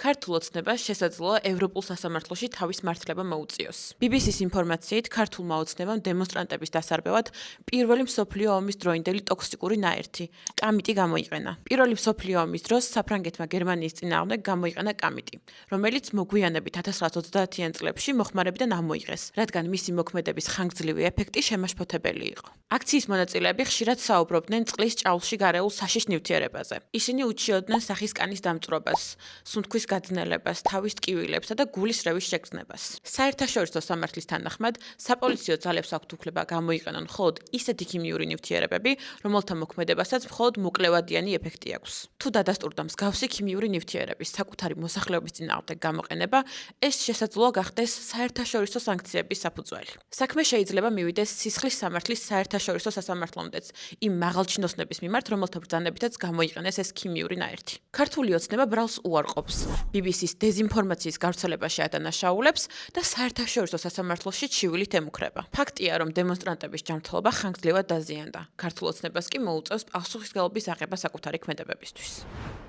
ქართულ ოცნებას შესაძლოა ევროპულ სასამართლოში თავის მართლება მოუწიოს. BBC-ს ინფორმაციით, ქართულმა ოცნებამ დემონსტრანტების დასარბევად პირველი მსოფლიო ომის დროინდელი ტოქსიკური ნაერთი კამიტი გამოიყენა. პირველი მსოფლიო ომის დროს საფრანგეთმა გერმანიის წინააღმდეგ გამოიყენა კამიტი, რომელიც მოგვიანებით 1930-იან წლებში მოხმარებიდან ამოიღეს, რადგან მისი მოქმედების ხანგრძლივი ეფექტი შემაშფოთებელი იყო. აქციის მონაწილეები ხშირად საუბრობდნენ წყლის ჭაულში გარეულ საშიშ ნივთიერებაზე. ისინი უჩიოდნენ სახის კანის დამწვრობას, სუნთქვის გაძნელებას, თავის ტკივილებსა და გულის რევის შეგრძნებას. საერთაშორისო სამართლის თანახმად, საპოლიციო ძალებს აქვთ უფლება გამოიყენონ მხოლოდ ისეთი ქიმიური ნივთიერებები, რომელთა მოქმედებასაც მხოლოდ მოკლევადიანი ეფექტი აქვს. თუ დადასტურდა მსგავსი ქიმიური ნივთიერების საკუთარი მოსახლეობის წინააღმდეგ გამოყენება, ეს შესაძლოა გახდეს საერთაშორისო სანქციების საფუძველი. საქმე შეიძლება მივიდეს სისხლის სამართლის საერთაშორისო სასამართლომდეც, იმ მაღალჩინოსნების მიმართ, რომელთა ბრძანებითაც გამოიყენეს ეს ქიმიური ნაერთი. ქართული ოცნება ბრალს უარყოფს BBC-ს დეზინფორმაციის გავრცელებაში ადანაშაულებს და საერთაშორისო სასამართლოში ჩივილით ემუქრება. ფაქტია, რომ დემონსტრანტების ჯანმრთელობა ხანგრძლივად დაზიანდა. ქართულ ოცნებას კი მოუწევს პასუხისმგებლობის აღება საკუთარი ქმედებებისთვის.